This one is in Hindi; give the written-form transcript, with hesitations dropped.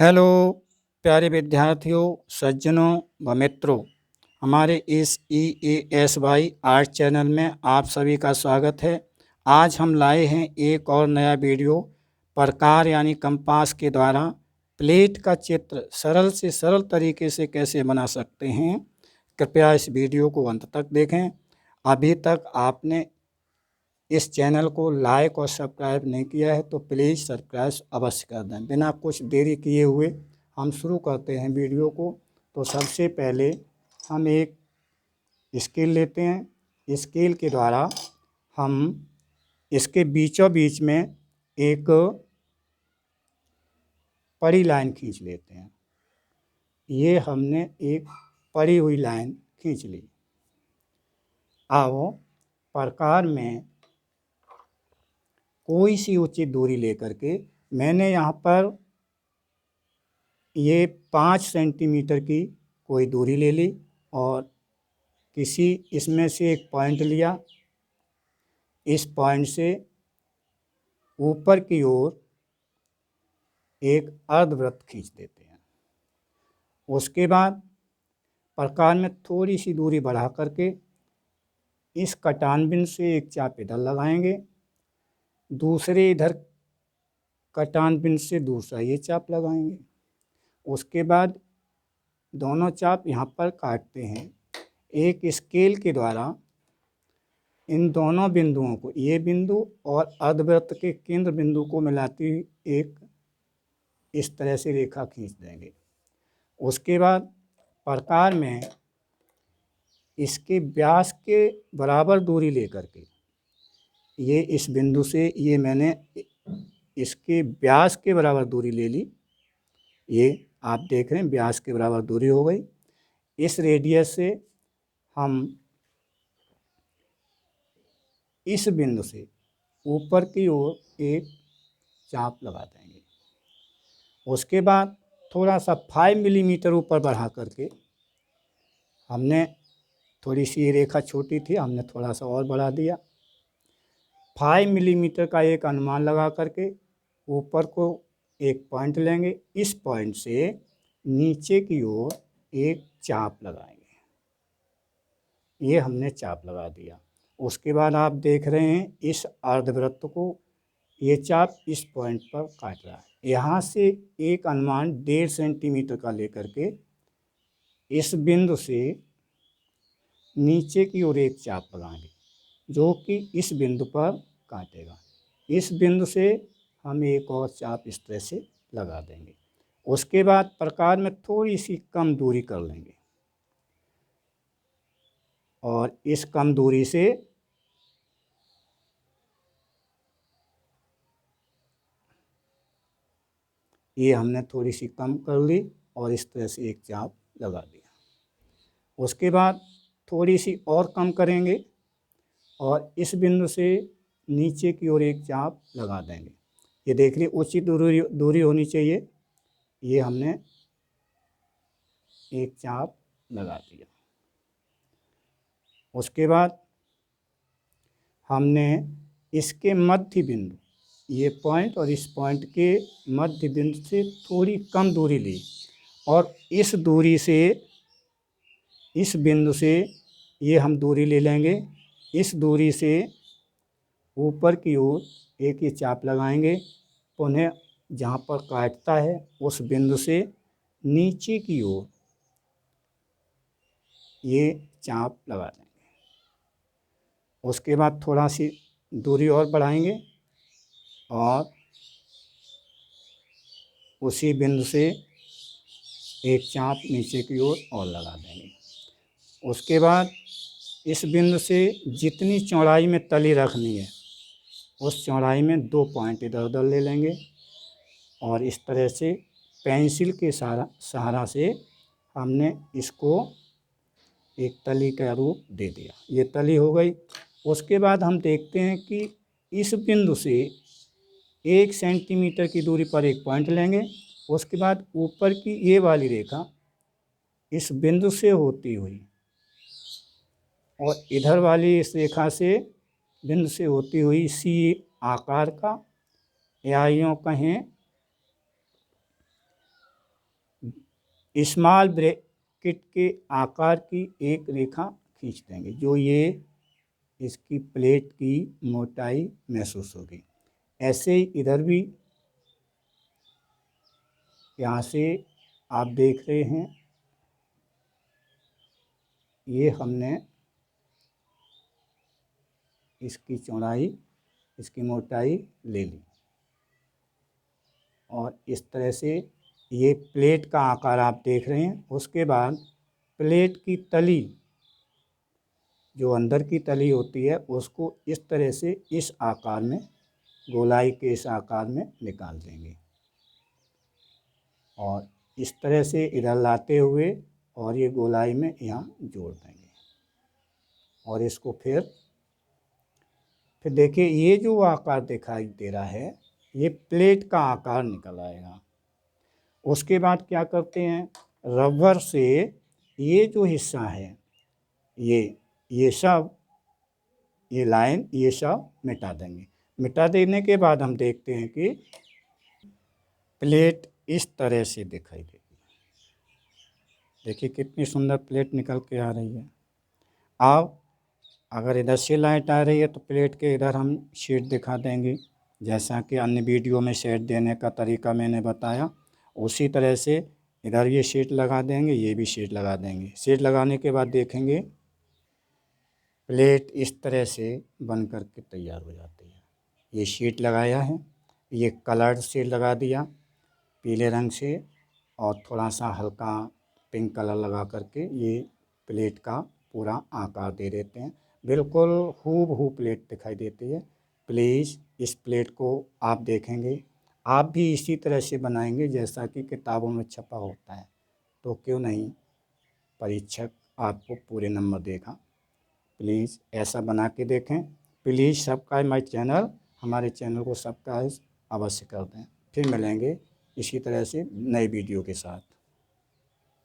हेलो प्यारे विद्यार्थियों, सज्जनों व मित्रों, हमारे इस EASY आर्ट चैनल में आप सभी का स्वागत है। आज हम लाए हैं एक और नया वीडियो। प्रकार यानी कंपास के द्वारा प्लेट का चित्र सरल से सरल तरीके से कैसे बना सकते हैं। कृपया इस वीडियो को अंत तक देखें। अभी तक आपने इस चैनल को लाइक और सब्सक्राइब नहीं किया है तो प्लीज़ सब्सक्राइब अवश्य कर दें। बिना कुछ देरी किए हुए हम शुरू करते हैं वीडियो को। तो सबसे पहले हम एक स्केल लेते हैं। स्केल के द्वारा हम इसके बीचों बीच में एक पड़ी लाइन खींच लेते हैं। ये हमने एक पड़ी हुई लाइन खींच ली। आओ प्रकार में कोई सी उचित दूरी लेकर के मैंने यहाँ पर ये 5 सेंटीमीटर की कोई दूरी ले ली और किसी इसमें से एक पॉइंट लिया। इस पॉइंट से ऊपर की ओर एक अर्धवृत्त खींच देते हैं। उसके बाद प्रकार में थोड़ी सी दूरी बढ़ा करके इस कटान बिंदु से एक चाप इधर लगाएंगे, दूसरे इधर कटान बिंदु से दूसरा ये चाप लगाएंगे। उसके बाद दोनों चाप यहाँ पर काटते हैं। एक स्केल के द्वारा इन दोनों बिंदुओं को, ये बिंदु और अर्धवृत्त के केंद्र बिंदु को मिलाती हुई एक इस तरह से रेखा खींच देंगे। उसके बाद प्रकार में इसके व्यास के बराबर दूरी लेकर के ये इस बिंदु से ये मैंने इसके व्यास के बराबर दूरी ले ली। ये आप देख रहे हैं व्यास के बराबर दूरी हो गई। इस रेडियस से हम इस बिंदु से ऊपर की ओर एक चाप लगा देंगे। उसके बाद थोड़ा सा 5 मिलीमीटर ऊपर बढ़ा करके हमने थोड़ी सी ये रेखा छोटी थी, हमने थोड़ा सा और बढ़ा दिया। 5 मिलीमीटर का एक अनुमान लगा करके ऊपर को एक पॉइंट लेंगे। इस पॉइंट से नीचे की ओर एक चाप लगाएंगे। ये हमने चाप लगा दिया। उसके बाद आप देख रहे हैं इस अर्धवृत्त को ये चाप इस पॉइंट पर काट रहा है। यहाँ से एक अनुमान 1.5 सेंटीमीटर का लेकर के इस बिंदु से नीचे की ओर एक चाप लगाएंगे जो कि इस बिंदु पर काटेगा। इस बिंदु से हम एक और चाप इस तरह से लगा देंगे। उसके बाद प्रकार में थोड़ी सी कम दूरी कर लेंगे और इस कम दूरी से ये हमने थोड़ी सी कम कर ली और इस तरह से एक चाप लगा दिया। उसके बाद थोड़ी सी और कम करेंगे और इस बिंदु से नीचे की ओर एक चाप लगा देंगे। ये देख लीजिए उचित दूरी होनी चाहिए। ये हमने एक चाप लगा दिया। उसके बाद हमने इसके मध्य बिंदु, ये पॉइंट और इस पॉइंट के मध्य बिंदु से थोड़ी कम दूरी ली और इस दूरी से, इस बिंदु से ये हम दूरी ले लेंगे। इस दूरी से ऊपर की ओर एक ये चाप लगाएंगे। पुनः जहाँ पर काटता है उस बिंदु से नीचे की ओर ये चाप लगा देंगे। उसके बाद थोड़ा सी दूरी और बढ़ाएंगे और उसी बिंदु से एक चाप नीचे की ओर और लगा देंगे। उसके बाद इस बिंदु से जितनी चौड़ाई में तली रखनी है उस चौड़ाई में 2 पॉइंट इधर उधर ले लेंगे और इस तरह से पेंसिल के सहारा से हमने इसको एक तली का रूप दे दिया। ये तली हो गई। उसके बाद हम देखते हैं कि इस बिंदु से 1 सेंटीमीटर की दूरी पर एक पॉइंट लेंगे। उसके बाद ऊपर की ये वाली रेखा इस बिंदु से होती हुई और इधर वाली इस रेखा से बिंदु से होती हुई सी आकार का, या यूँ कहें स्मॉल ब्रैकेट के आकार की एक रेखा खींच देंगे, जो ये इसकी प्लेट की मोटाई महसूस होगी। ऐसे ही इधर भी यहाँ से आप देख रहे हैं, ये हमने इसकी चौड़ाई, इसकी मोटाई ले ली और इस तरह से ये प्लेट का आकार आप देख रहे हैं। उसके बाद प्लेट की तली, जो अंदर की तली होती है, उसको इस तरह से इस आकार में, गोलाई के इस आकार में निकाल देंगे और इस तरह से इधर लाते हुए और ये गोलाई में यहाँ जोड़ देंगे और इसको फिर देखिए ये जो आकार दिखाई दे रहा है, ये प्लेट का आकार निकल आएगा। उसके बाद क्या करते हैं, रबर से ये जो हिस्सा है, ये सब, ये लाइन, ये सब मिटा देंगे। मिटा देने के बाद हम देखते हैं कि प्लेट इस तरह से दिखाई देगी। देखिए कितनी सुंदर प्लेट निकल के आ रही है। अब अगर इधर से लाइट आ रही है तो प्लेट के इधर हम शेड दिखा देंगे, जैसा कि अन्य वीडियो में शेड देने का तरीका मैंने बताया, उसी तरह से इधर ये शेड लगा देंगे, ये भी शेड लगा देंगे। शेड लगाने के बाद देखेंगे प्लेट इस तरह से बन कर के तैयार हो जाती है। ये शीट लगाया है, ये कलर से लगा दिया पीले रंग से और थोड़ा सा हल्का पिंक कलर लगा करके ये प्लेट का पूरा आकार दे देते हैं। बिल्कुल हूबहू प्लेट दिखाई देती है। प्लीज़ इस प्लेट को आप देखेंगे, आप भी इसी तरह से बनाएंगे जैसा कि किताबों में छपा होता है, तो क्यों नहीं परीक्षक आपको पूरे नंबर देगा। प्लीज़ ऐसा बना के देखें। प्लीज़ सब्सक्राइब माय चैनल, हमारे चैनल को सब्सक्राइब अवश्य कर दें। फिर मिलेंगे इसी तरह से नए वीडियो के साथ।